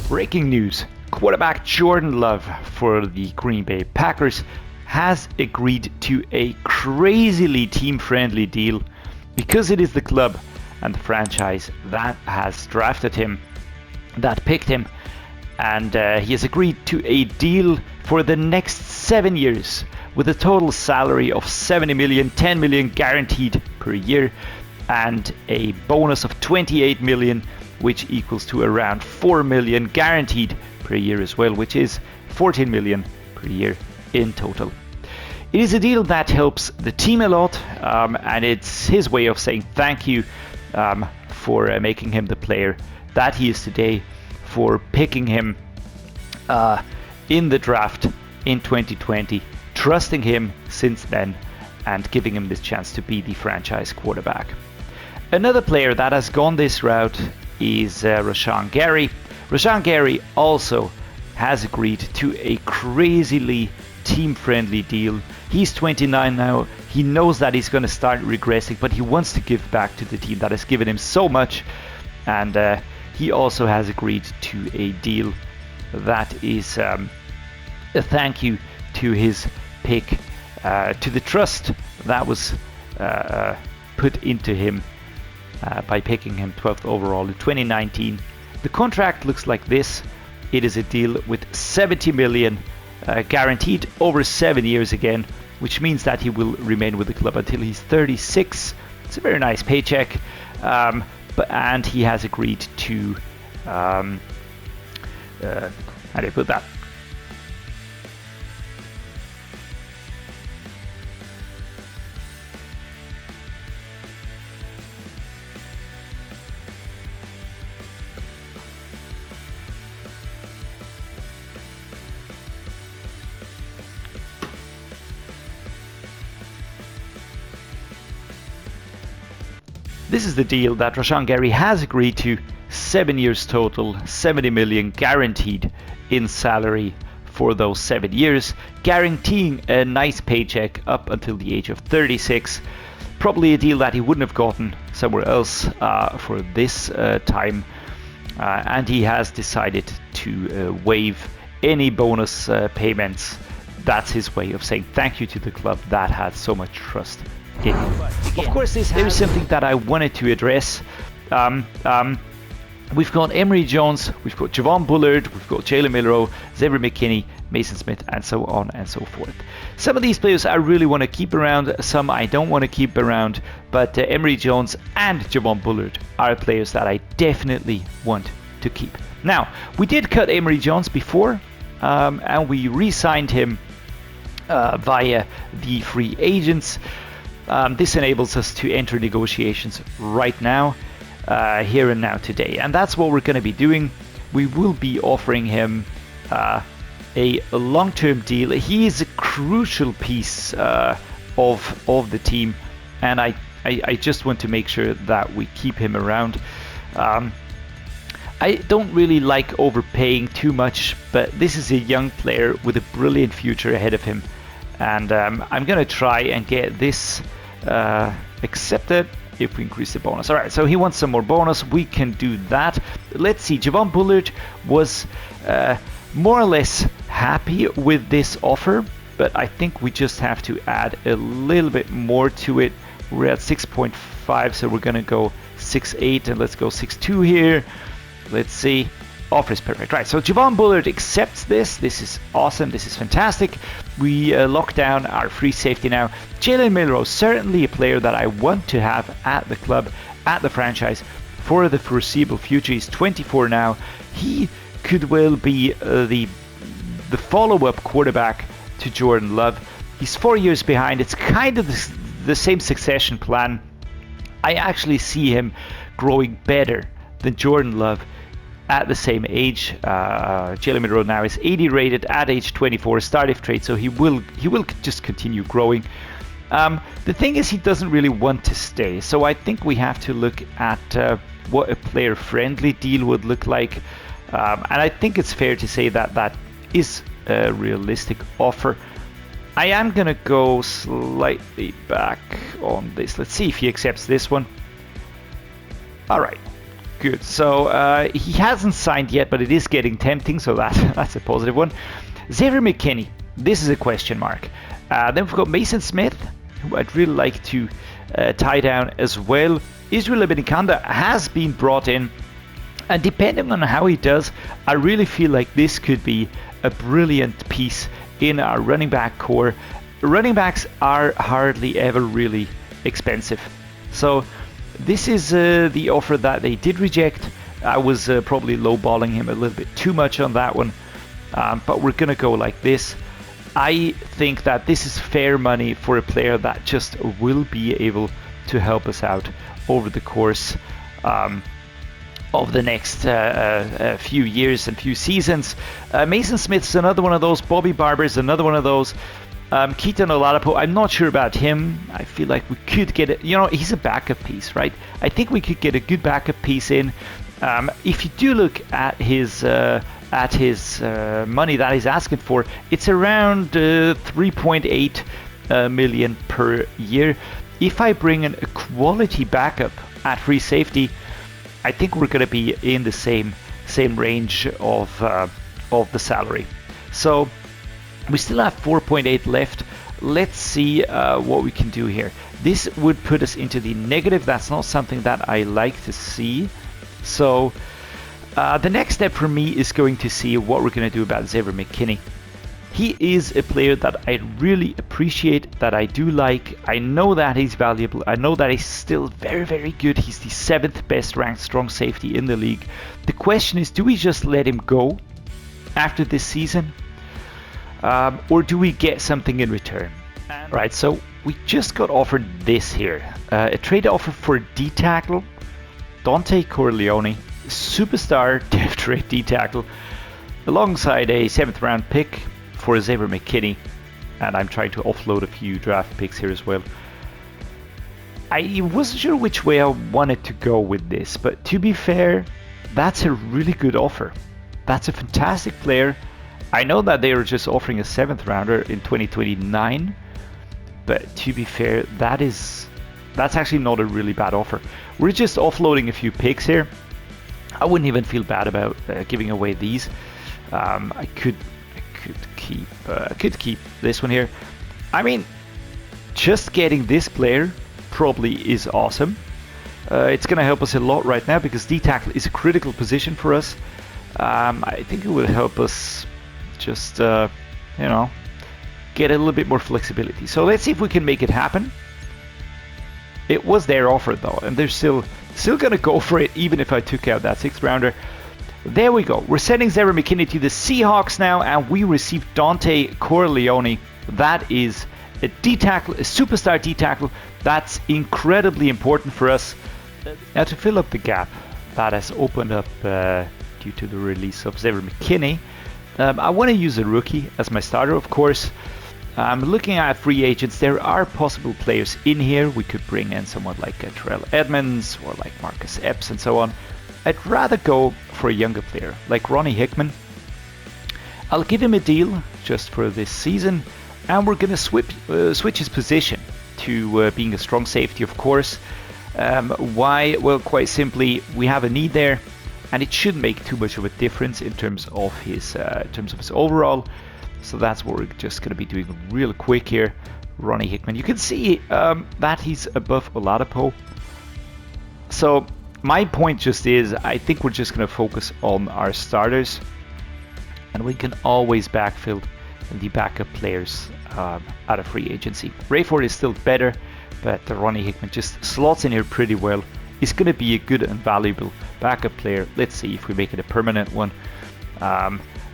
Breaking news, quarterback Jordan Love for the Green Bay Packers has agreed to a crazily team-friendly deal because it is the club and the franchise that has drafted him, that picked him, and he has agreed to a deal for the next 7 years with a total salary of $70 million, $10 million guaranteed per year, and a bonus of $28 million, which equals to around $4 million guaranteed per year as well, which is $14 million per year in total. It is a deal that helps the team a lot, and it's his way of saying thank you for making him the player that he is today, for picking him in the draft in 2020, trusting him since then, and giving him this chance to be the franchise quarterback. Another player that has gone this route is Rashan Gary. Rashan Gary also has agreed to a crazily team-friendly deal. He's 29 now. He knows that he's going to start regressing, but he wants to give back to the team that has given him so much. And he also has agreed to a deal that is a thank you to his pick, to the trust that was put into him by picking him 12th overall in 2019. The contract looks like this. It is a deal with $70 million guaranteed over 7 years again, which means that he will remain with the club until he's 36. It's a very nice paycheck, and he has agreed to how do I put that? This is the deal that Rashan Gary has agreed to, 7 years total, $70 million guaranteed in salary for those 7 years, guaranteeing a nice paycheck up until the age of 36. Probably a deal that he wouldn't have gotten somewhere else for this time, and he has decided to waive any bonus payments. That's his way of saying thank you to the club that had so much trust. Of course, there is something that I wanted to address. We've got Emory Jones, we've got Javon Bullard, we've got Jalen Milroe, Xavier McKinney, Mason Smith, and so on and so forth. Some of these players I really want to keep around, some I don't want to keep around, but Emory Jones and Javon Bullard are players that I definitely want to keep. Now, we did cut Emory Jones before, and we re-signed him via the free agents. This enables us to enter negotiations right now, here and now today, and that's what we're going to be doing. We will be offering him a long-term deal. He is a crucial piece of the team, and I just want to make sure that we keep him around. I don't really like overpaying too much, but this is a young player with a brilliant future ahead of him, and I'm going to try and get this accepted if we increase the bonus. Alright, so he wants some more bonus. We can do that. Let's see. Javon Bullard was more or less happy with this offer, but I think we just have to add a little bit more to it. We're at 6.5, so we're going to go 6.8, and let's go 6.2 here. Let's see. Offer is perfect. Right, so Javon Bullard accepts this. This is awesome. This is fantastic. We lock down our free safety now. Jalen Milroe, certainly a player that I want to have at the club, at the franchise, for the foreseeable future. He's 24 now. He could well be the follow-up quarterback to Jordan Love. He's 4 years behind. It's kind of the same succession plan. I actually see him growing better than Jordan Love at the same age. Jalen Milroe now is 80 rated at age 24, starting trade, so he will just continue growing. The thing is, he doesn't really want to stay, so I think we have to look at what a player-friendly deal would look like, and I think it's fair to say that that is a realistic offer. I am gonna go slightly back on this. Let's see if he accepts this one. All right. Good. So he hasn't signed yet, but it is getting tempting, so that's a positive one. Xavier McKinney, this is a question mark. Then we've got Mason Smith, who I'd really like to tie down as well. Israel Abanikanda has been brought in, and depending on how he does, I really feel like this could be a brilliant piece in our running back core. Running backs are hardly ever really expensive. So this is the offer that they did reject. I was probably lowballing him a little bit too much on that one, but we're going to go like this. I think that this is fair money for a player that just will be able to help us out over the course of the next few years and few seasons. Mason Smith's another one of those. Bobby Barber's another one of those. Keaton Oladapo, I'm not sure about him. I feel like we could get it. You know, he's a backup piece, right? I think we could get a good backup piece in. If you do look at his money that he's asking for, it's around 3.8 million per year. If I bring in a quality backup at free safety, I think we're going to be in the same range of the salary. So we still have 4.8 left. Let's see what we can do here. This would put us into the negative. That's not something that I like to see. So the next step for me is going to see what we're going to do about Xavier McKinney. He is a player that I really appreciate, that I do like. I know that he's valuable. I know that he's still very, very good. He's the 7th best ranked strong safety in the league. The question is, do we just let him go after this season? Or do we get something in return? Right, so we just got offered this here. A trade offer for D-tackle, Dante Corleone, superstar depth rate D-tackle, alongside a 7th round pick for Xavier McKinney. And I'm trying to offload a few draft picks here as well. I wasn't sure which way I wanted to go with this, but to be fair, that's a really good offer. That's a fantastic player. I know that they are just offering a 7th rounder in 2029, but to be fair, that's actually not a really bad offer. We're just offloading a few picks here. I wouldn't even feel bad about giving away these. I could keep this one here. I mean, just getting this player probably is awesome. It's going to help us a lot right now because D-tackle is a critical position for us. I think it will help us just, get a little bit more flexibility. So let's see if we can make it happen. It was their offer though, and they're still going to go for it even if I took out that 6th rounder. There we go. We're sending Xavier McKinney to the Seahawks now, and we received Dante Corleone. That is a D-tackle, a superstar D-tackle. That's incredibly important for us. Now to fill up the gap that has opened up due to the release of Xavier McKinney, I want to use a rookie as my starter, of course. Looking at free agents, there are possible players in here. We could bring in someone like Terrell Edmonds or like Marcus Epps and so on. I'd rather go for a younger player like Ronnie Hickman. I'll give him a deal just for this season, and we're going to switch his position to being a strong safety, of course. Why? Well, quite simply, we have a need there, and it shouldn't make too much of a difference in terms of his overall. So that's what we're just going to be doing real quick here. Ronnie Hickman. You can see that he's above Oladapo. So my point just is, I think we're just going to focus on our starters, and we can always backfill the backup players out of free agency. Rayford is still better, but Ronnie Hickman just slots in here pretty well. He's going to be a good and valuable backup player. Let's see if we make it a permanent one.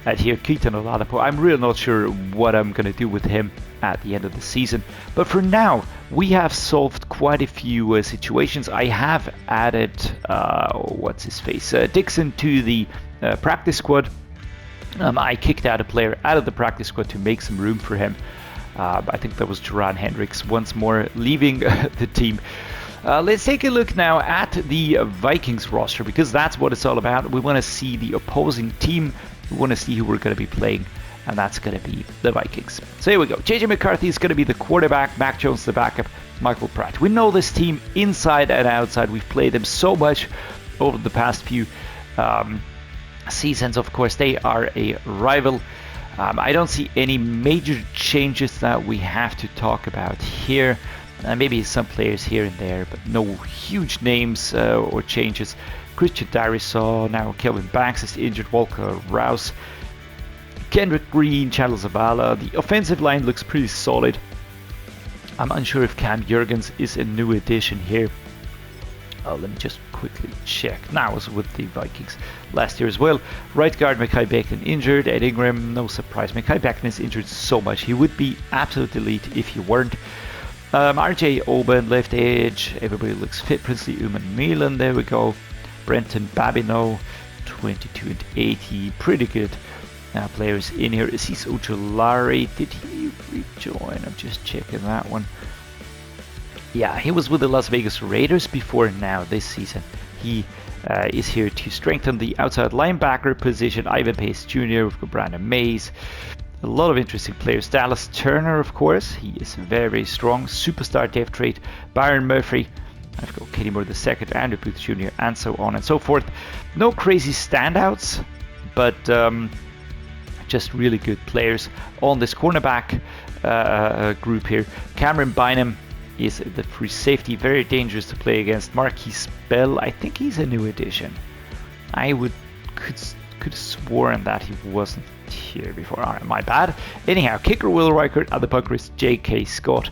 At here, Keaton Oladapo, I'm really not sure what I'm going to do with him at the end of the season. But for now, we have solved quite a few situations. I have added, Dixon to the practice squad. I kicked out a player out of the practice squad to make some room for him. I think that was Jerron Hendricks once more leaving the team. Let's take a look now at the Vikings roster, because that's what it's all about. We want to see the opposing team. We want to see who we're going to be playing, and that's going to be the Vikings. So here we go. JJ McCarthy is going to be the quarterback, Mac Jones the backup, Michael Pratt. We know this team inside and outside. We've played them so much. over the past few seasons. Of course, they are a rival. I don't see any major changes that we have to talk about here. Maybe some players here and there, but no huge names or changes. Christian Darisaw, now Kelvin Banks is injured, Walker Rouse, Kendrick Green, Chandler Zavala. The offensive line looks pretty solid. I'm unsure if Cam Jurgens is a new addition here. Let me just quickly check. Now I was with the Vikings last year as well. Right guard Mekhi Becton injured. Ed Ingram, no surprise. Mekhi Becton is injured so much. He would be absolute elite if he weren't. RJ Oben, left edge. Everybody looks fit. Princely Uman Milan, there we go. Brenton Babineau, 22 and 80. Pretty good players in here. Aziz Ojulari, did he rejoin? I'm just checking that one. Yeah, he was with the Las Vegas Raiders before now this season. He is here to strengthen the outside linebacker position. Ivan Pace Jr., we've got Brandon Mays. A lot of interesting players. Dallas Turner, of course, he is very strong. Superstar depth trait. Byron Murphy. I've got Kenny Moore II, Andrew Booth Jr., and so on and so forth. No crazy standouts, but just really good players on this cornerback group here. Cameron Bynum is the free safety, very dangerous to play against. Marquise Bell, I think he's a new addition. I could have sworn that he wasn't here before. All right, my bad. Anyhow, kicker Will Reichert, and the punter is J.K. Scott.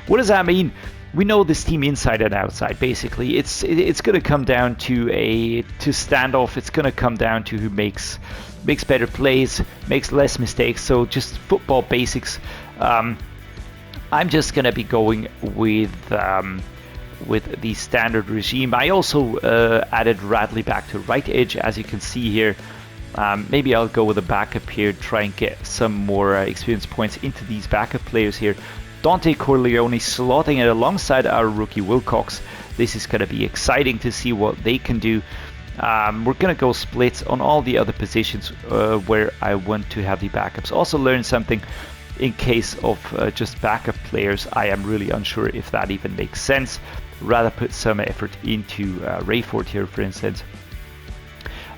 What does that mean? We know this team inside and outside. Basically, it's going to come down to standoff. It's going to come down to who makes better plays, makes less mistakes. So just football basics. I'm just going to be going with the standard regime. I also added Radley back to right edge, as you can see here. Maybe I'll go with a backup here, try and get some more experience points into these backup players here. Dante Corleone slotting it alongside our rookie Wilcox. This is going to be exciting to see what they can do. We're going to go splits on all the other positions where I want to have the backups. Also learn something in case of just backup players. I am really unsure if that even makes sense. Rather put some effort into Rayford here, for instance.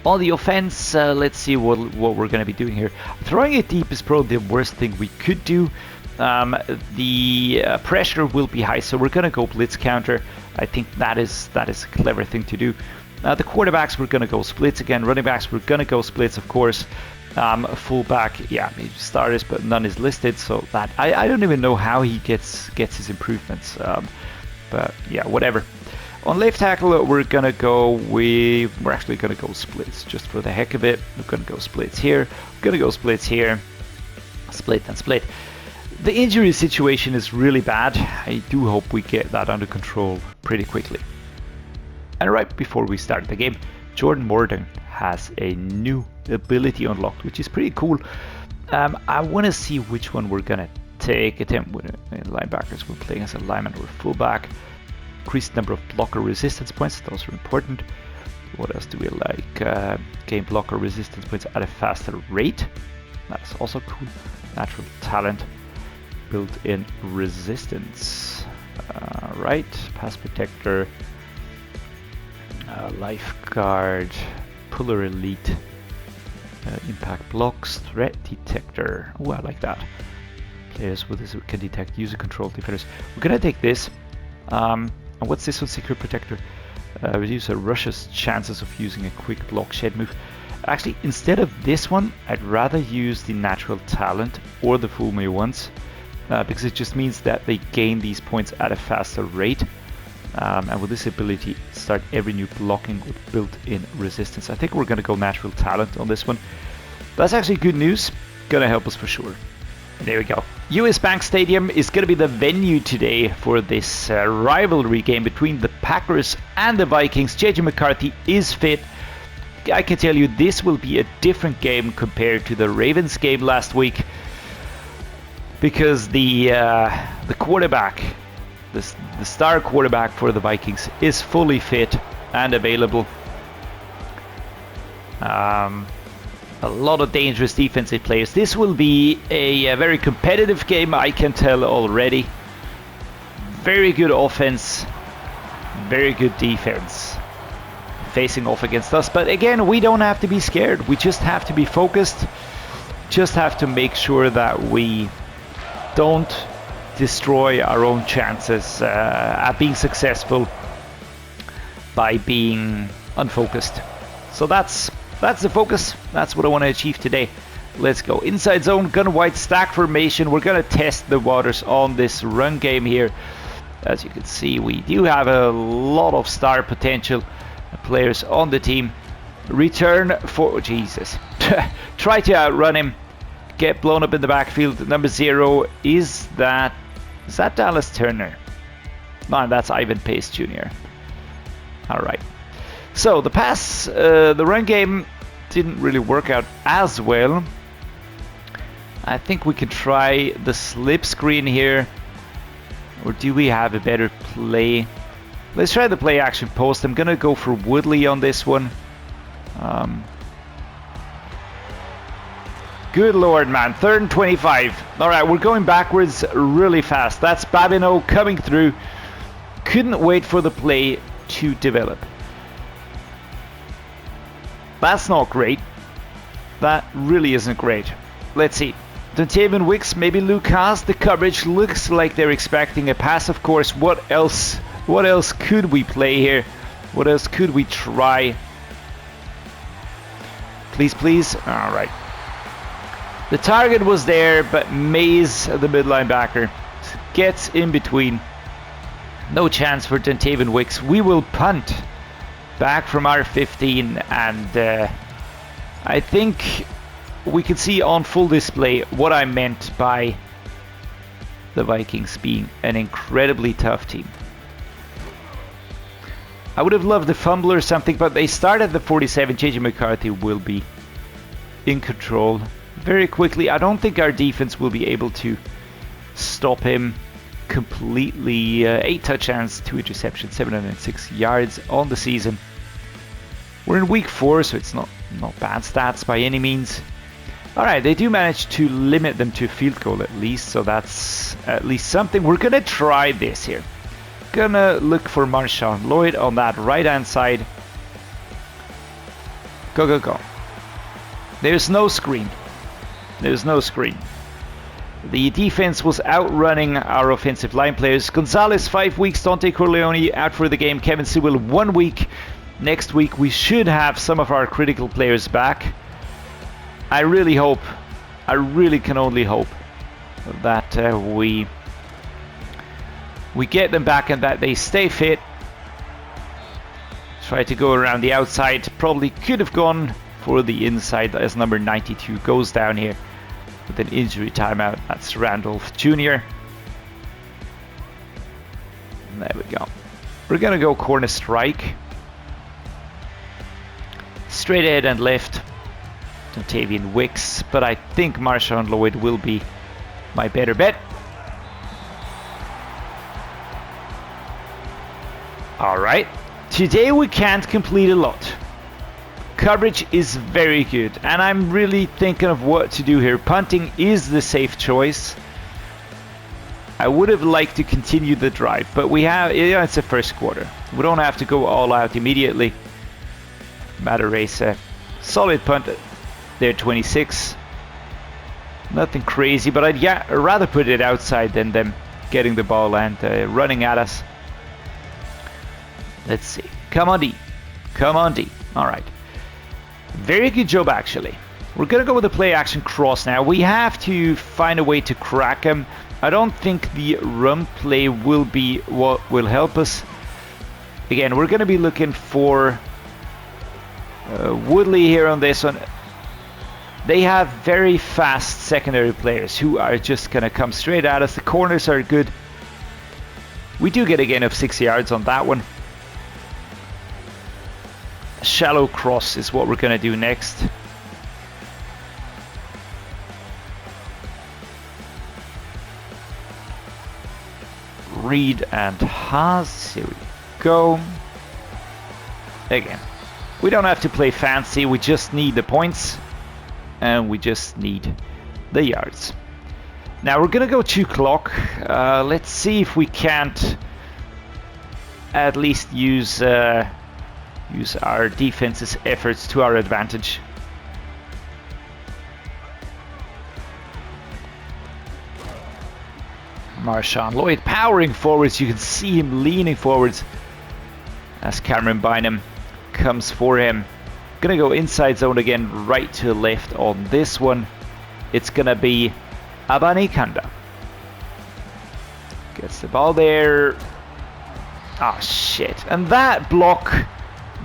On the offense, let's see what we're going to be doing here. Throwing it deep is probably the worst thing we could do. The pressure will be high, so we're going to go blitz counter. I think that is a clever thing to do. The quarterbacks, we're going to go splits again. Running backs, we're going to go splits, of course. Fullback, yeah, maybe starters, but none is listed, so that I don't even know how he gets his improvements. But yeah, whatever. On left tackle, we're actually gonna go splits just for the heck of it. We're gonna go splits here. We're gonna go splits here. Split and split. The injury situation is really bad. I do hope we get that under control pretty quickly. And right before we start the game, Jordan Morden has a new ability unlocked, which is pretty cool. I want to see which one we're gonna take. Attempt with linebackers. We're playing as a lineman or fullback. Increased number of blocker resistance points. Those are important. What else do we like? Gain blocker resistance points at a faster rate. That's also cool. Natural talent. Built-in resistance. Right. Pass protector. Lifeguard. Puller elite. Impact blocks. Threat detector. Oh, I like that. Players with this can detect user control defenders. We're gonna take this. And what's this one? Secure protector. Reduce a rush's chances of using a quick block shed move. Actually, instead of this one, I'd rather use the natural talent or the fool me once, because it just means that they gain these points at a faster rate. And with this ability, start every new blocking with built-in resistance. I think we're going to go natural talent on this one. That's actually good news. Gonna help us for sure. There we go. US Bank Stadium is going to be the venue today for this rivalry game between the Packers and the Vikings. JJ McCarthy is fit. I can tell you this will be a different game compared to the Ravens game last week, because the quarterback, the star quarterback for the Vikings, is fully fit and available. A lot of dangerous defensive players. This will be a very competitive game, I can tell already. Very good offense, very good defense. facing off against us. But again, we don't have to be scared. We just have to be focused. Just have to make sure that we don't destroy our own chances at being successful by being unfocused. So that's the focus. That's what I want to achieve today. Let's go. Inside zone, gun white, stack formation. We're going to test the waters on this run game here. As you can see, we do have a lot of star potential players on the team. Return for... Jesus. Try to outrun him. Get blown up in the backfield. Number 0, is that Dallas Turner? No, that's Ivan Pace Jr. Alright. So the pass, the run game didn't really work out as well. I think we can try the slip screen here. Or do we have a better play? Let's try the play action post. I'm gonna go for Woodley on this one. Good lord, man. 3rd and 25. Alright, we're going backwards really fast. That's Babineau coming through. Couldn't wait for the play to develop. That's not great. That really isn't great. Let's see. Dontavian Wicks, maybe Lucas. The coverage looks like they're expecting a pass, of course. What else could we play here? What else could we try? Please, please. All right. The target was there, but Mays, the mid linebacker, gets in between. No chance for Dontavian Wicks. We will punt back from our 15, and I think we can see on full display what I meant by the Vikings being an incredibly tough team. I would have loved a fumble or something, but they start at the 47. JJ McCarthy will be in control very quickly. I don't think our defense will be able to stop him completely. 8 touchdowns, 2 interceptions, 706 yards on the season. We're in week 4, so it's not bad stats by any means. Alright, they do manage to limit them to a field goal at least, so that's at least something. We're gonna try this here. Gonna look for Rashan Lloyd on that right hand side. Go, go, go. There's no screen. There's no screen. The defense was outrunning our offensive line players. Gonzalez 5 weeks, Dante Corleone out for the game, Kevin Sewell 1 week. Next week we should have some of our critical players back. I really hope, I really can only hope that we get them back and that they stay fit. Try to go around the outside. Probably could have gone for the inside as number 92 goes down here with an injury timeout. That's Randolph Jr. There we go. We're gonna go corner strike. Straight ahead and left. Dontavian Wicks, but I think Rashan Lloyd will be my better bet. Alright, today we can't complete a lot. Coverage is very good, and I'm really thinking of what to do here. Punting is the safe choice. I would have liked to continue the drive, but we have, yeah, it's the first quarter. We don't have to go all out immediately. Matarese, solid punt there, 26. Nothing crazy, but I'd rather put it outside than them getting the ball and running at us. Let's see. Come on, D. Come on, D. All right. Very good job, actually. We're going to go with the play action cross now. We have to find a way to crack him. I don't think the run play will be what will help us. Again, we're going to be looking for Woodley here on this one. They have very fast secondary players who are just going to come straight at us. The corners are good. We do get a gain of 6 yards on that one. Shallow cross is what we're going to do next. Reed and Haas. Here we go. Again, we don't have to play fancy. We just need the points. And we just need the yards. Now we're going to go 2 clock. Let's see if we can't at least use use our defense's efforts to our advantage. Marshawn Lloyd powering forwards. You can see him leaning forwards as Cameron Bynum comes for him. Gonna go inside zone again, right to left on this one. It's gonna be Abanikanda. Gets the ball there. Ah, shit. And that block,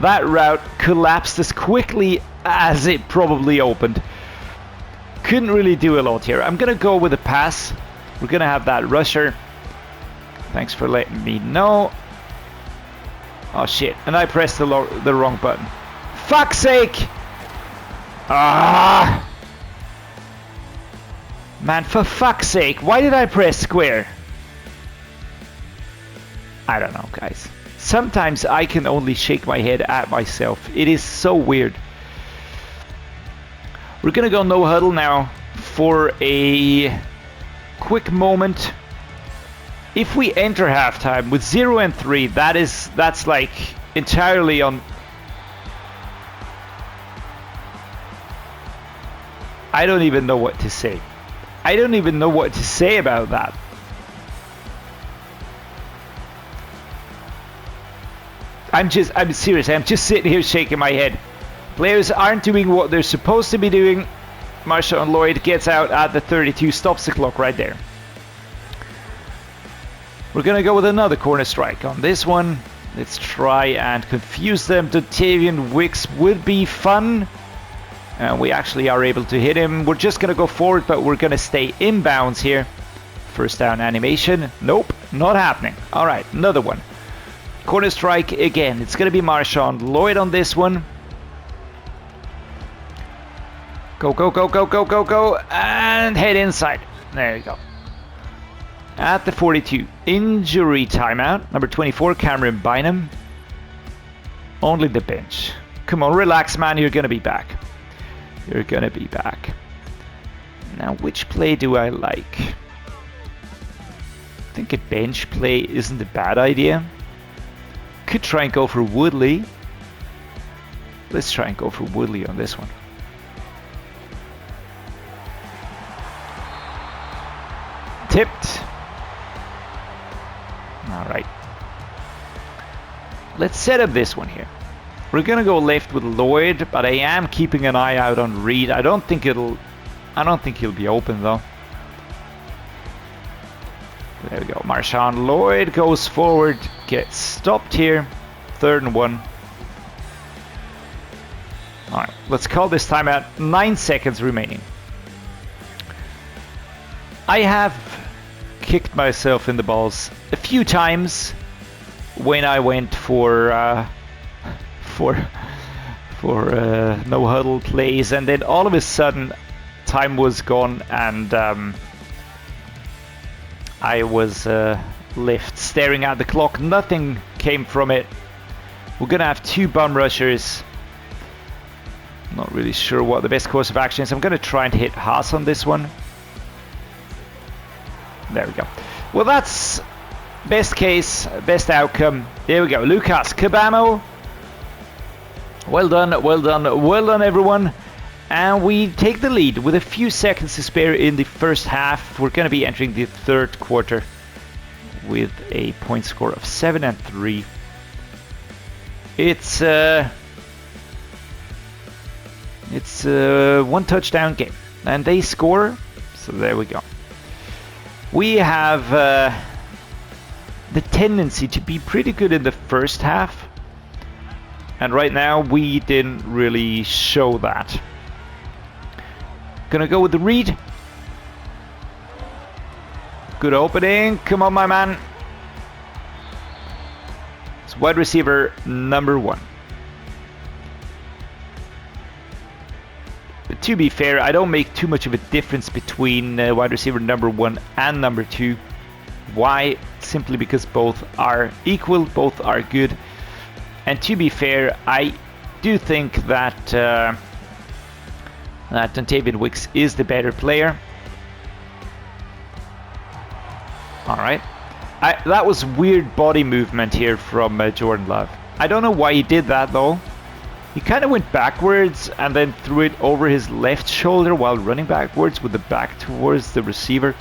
that route collapsed as quickly as it probably opened. Couldn't really do a lot here. I'm gonna go with a pass. We're gonna have that rusher. Thanks for letting me know. Oh shit, and I pressed the wrong button. Fuck's sake! Ah! Man, for fuck's sake, why did I press square? I don't know, guys. Sometimes I can only shake my head at myself. It is so weird. We're gonna go no huddle now for a quick moment. If we enter halftime with 0-3, that's like entirely on. I don't even know what to say. I don't even know what to say about that. I'm serious. I'm just sitting here shaking my head. Players aren't doing what they're supposed to be doing. Marshawn Lloyd gets out at the 32, stops the clock right there. We're gonna go with another corner strike on this one. Let's try and confuse them. Dreddeus Wicks would be fun. And we actually are able to hit him. We're just gonna go forward, but we're gonna stay inbounds here. First down animation. Nope, not happening. All right, another one. Corner strike again. It's gonna be Marshawn Lloyd on this one. Go, go, go, go, go, go, go, and head inside. There you go. At the 42, injury timeout. Number 24, Cameron Bynum. Only the bench. Come on, relax, man. You're gonna be back. You're gonna be back. Now, which play do I like? I think a bench play isn't a bad idea. Could try and go for Woodley. Let's try and go for Woodley on this one. Tipped. All right. Let's set up this one here. We're gonna go left with Lloyd, but I am keeping an eye out on Reed. I don't think he'll be open though. There we go. Marshawn Lloyd goes forward, gets stopped here. 3rd and 1. All right, let's call this timeout. 9 seconds remaining. I have kicked myself in the balls a few times when I went for no huddle plays, and then all of a sudden time was gone, and I was left staring at the clock. Nothing came from it. We're gonna have 2 bum rushers. Not really sure what the best course of action is. I'm gonna try and hit Haas on this one. There we go. Well, that's best case, best outcome. There we go. Lucas Cabamo. Well done, well done, well done, everyone. And we take the lead with a few seconds to spare in the first half. We're going to be entering the 3rd quarter with a point score of 7-3. It's a 1 touchdown game, and they score. So there we go. We have the tendency to be pretty good in the first half, and right now we didn't really show that. Gonna go with the read. Good opening. Come on, my man. It's wide receiver number 1. But to be fair, I don't make too much of a difference between wide receiver number 1 and number 2. Why? Simply because both are equal, both are good. And to be fair, I do think that Dreddeus Wicks is the better player. All right. That was weird body movement here from Jordan Love. I don't know why he did that though. He kind of went backwards and then threw it over his left shoulder while running backwards with the back towards the receiver.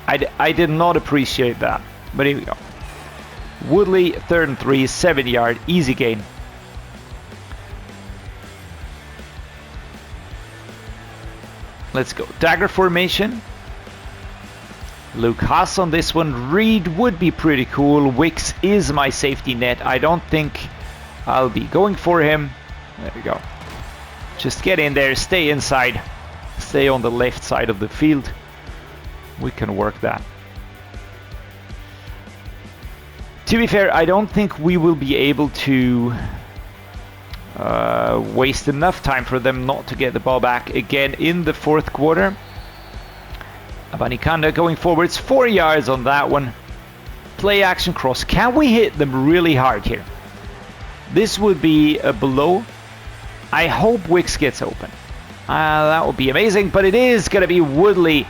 I did not appreciate that, but here we go. Woodley, 3rd and 3, 7-yard, easy gain. Let's go. Dagger formation. Luke Haas on this one. Reed would be pretty cool. Wicks is my safety net. I don't think I'll be going for him. There we go. Just get in there, stay inside, stay on the left side of the field. We can work that. To be fair, I don't think we will be able to waste enough time for them not to get the ball back again in the 4th quarter. Abanikanda going forwards, 4 yards on that one. Play action cross. Can we hit them really hard here? This would be a blow. I hope Wicks gets open. That would be amazing, but it is going to be Woodley,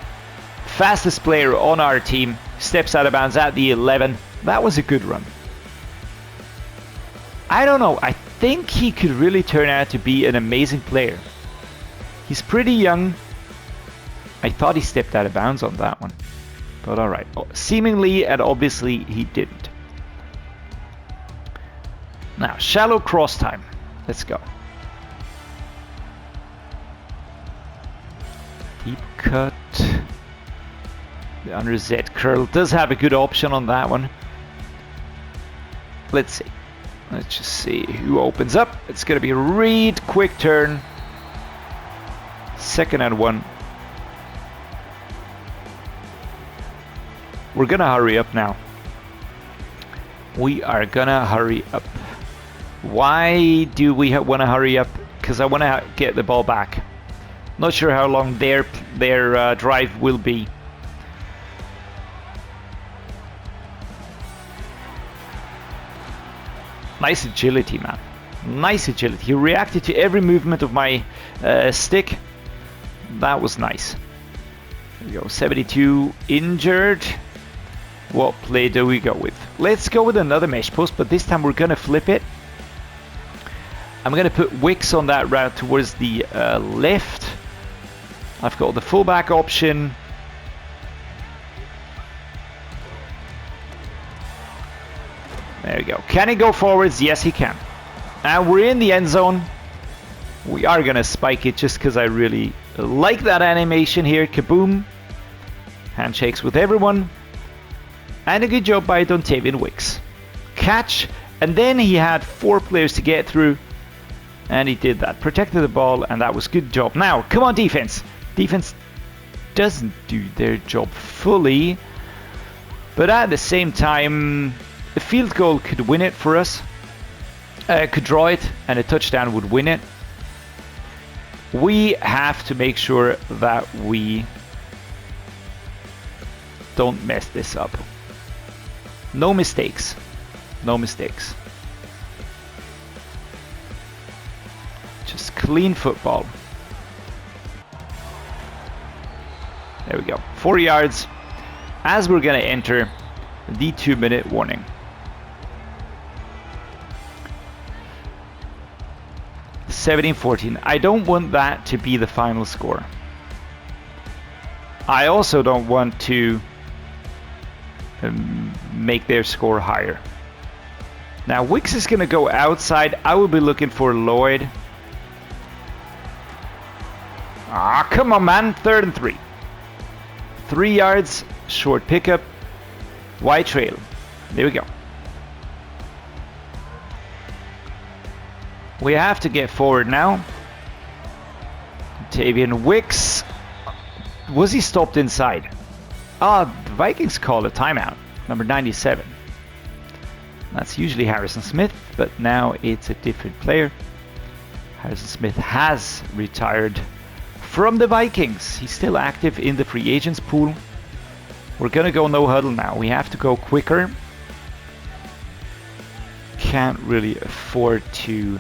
fastest player on our team. Steps out of bounds at the 11. That was a good run. I don't know. I think he could really turn out to be an amazing player. He's pretty young. I thought he stepped out of bounds on that one. But alright. Seemingly and obviously he didn't. Now, shallow cross time. Let's go. Deep cut. The under Z curl does have a good option on that one. Let's see. Let's just see who opens up. It's going to be Reed. Quick turn. 2nd and 1. We're going to hurry up now. We are going to hurry up. Why do we want to hurry up? Because I want to get the ball back. Not sure how long their drive will be. Nice agility, man. Nice agility. He reacted to every movement of my stick. That was nice. There we go. 72 injured. What play do we go with? Let's go with another mesh post, but this time we're going to flip it. I'm going to put Wicks on that route towards the left. I've got the fullback option. There we go. Can he go forwards? Yes, he can. And we're in the end zone. We are going to spike it just because I really like that animation here. Kaboom. Handshakes with everyone. And a good job by Dontavian Wicks. Catch. And then he had 4 players to get through. And he did that. Protected the ball. And that was a good job. Now, come on, defense. Defense doesn't do their job fully. But at the same time, a field goal could win it for us. Could draw it. And a touchdown would win it. We have to make sure that we don't mess this up. No mistakes. No mistakes. Just clean football. There we go. 4 yards. As we're going to enter the 2-minute warning. (17-14). I don't want that to be the final score. I also don't want to make their score higher. Now Wicks is going to go outside. I will be looking for Lloyd. Ah, come on, man. 3rd and 3. 3 yards, short pickup, wide trail. There we go. We have to get forward now. Tavian Wicks. Was he stopped inside? Ah, the Vikings call a timeout. Number 97. That's usually Harrison Smith, but now it's a different player. Harrison Smith has retired from the Vikings. He's still active in the free agents pool. We're gonna go no huddle now. We have to go quicker. Can't really afford to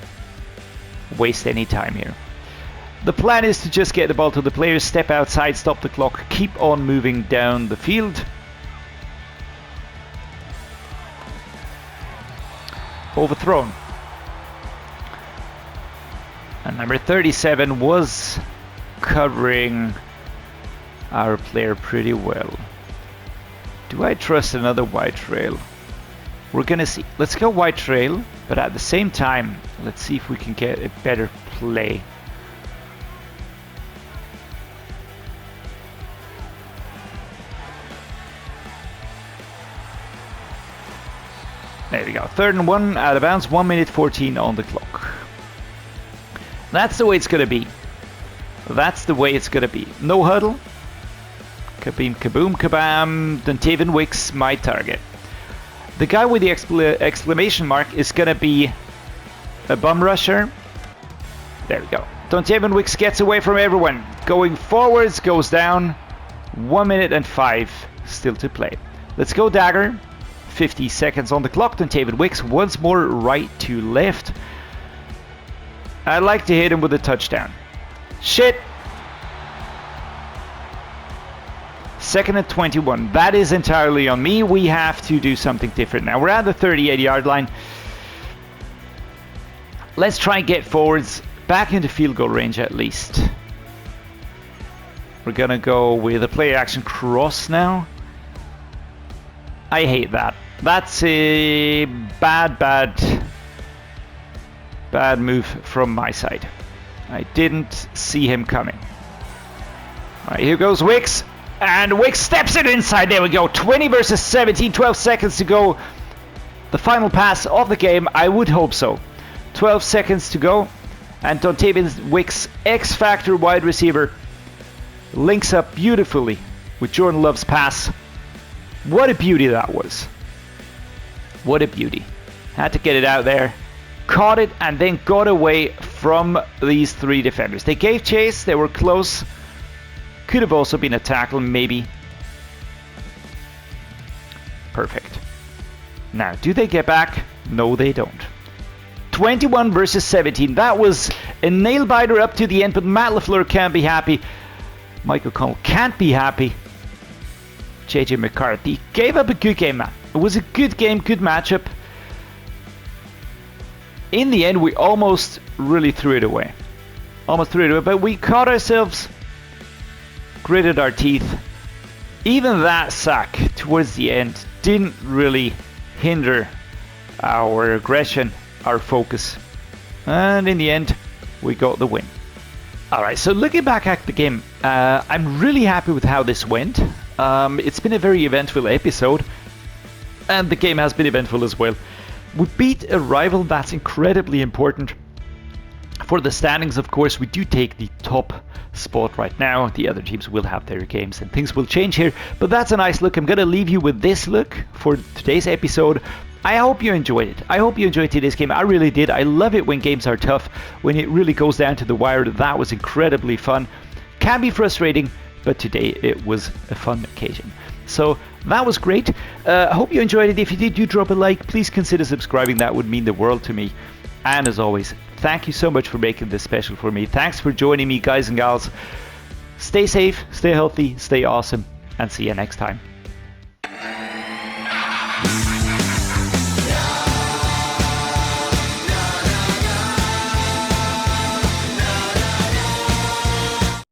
waste any time here. The plan is to just get the ball to the players, step outside, stop the clock, keep on moving down the field. overthrown. And number 37 was covering our player pretty well. Do I trust another white trail? We're gonna see. Let's go white trail, but at the same time, let's see if we can get a better play. There we go. 3rd and 1 out of bounds. 1 minute 14 on the clock. That's the way it's gonna be. That's the way it's gonna be. No huddle. Kaboom, kaboom, kabam. Dontavian Wicks, my target. The guy with the exclamation mark is gonna be a bum rusher. There we go. Dontavian Wicks gets away from everyone. Going forwards, goes down. 1 minute and 5 still to play. Let's go dagger. 50 seconds on the clock. Dontavian Wicks once more right to left. I'd like to hit him with a touchdown. Shit. 2nd and 21. That is entirely on me. We have to do something different now. We're at the 38-yard line. Let's try and get forwards back into field goal range at least. We're gonna go with a play action cross now. I hate that. That's a bad move from my side. I didn't see him coming. Alright, here goes Wicks. And Wicks steps it inside. There we go. 20 versus 17. 12 seconds to go. The final pass of the game. I would hope so. 12 seconds to go. And Dontavian Wicks, X-Factor wide receiver, links up beautifully with Jordan Love's pass. What a beauty that was. What a beauty. Had to get it out there. Caught it and then got away from these 3 defenders. They gave chase. They were close. Could have also been a tackle, maybe. Perfect. Now, do they get back? No, they don't. 21 versus 17. That was a nail-biter up to the end, but Matt LaFleur can't be happy. Mike O'Connell can't be happy. JJ McCarthy gave up a good game, man. It was a good game, good matchup. In the end, we almost really threw it away. Almost threw it away, but we caught ourselves, gritted our teeth. Even that sack towards the end didn't really hinder our aggression, our focus. And in the end, we got the win. Alright, so looking back at the game, I'm really happy with how this went. It's been a very eventful episode, and the game has been eventful as well. We beat a rival. That's incredibly important. For the standings, of course, we do take the top spot right now. The other teams will have their games and things will change here, but that's a nice look. I'm going to leave you with this look for today's episode. I hope you enjoyed it. I hope you enjoyed today's game. I really did. I love it when games are tough, when it really goes down to the wire. That was incredibly fun. Can be frustrating, but today it was a fun occasion. So that was great. I hope you enjoyed it. If you did, do drop a like. Please consider subscribing. That would mean the world to me. And as always, thank you so much for making this special for me. Thanks for joining me, guys and gals. Stay safe, stay healthy, stay awesome, and see you next time.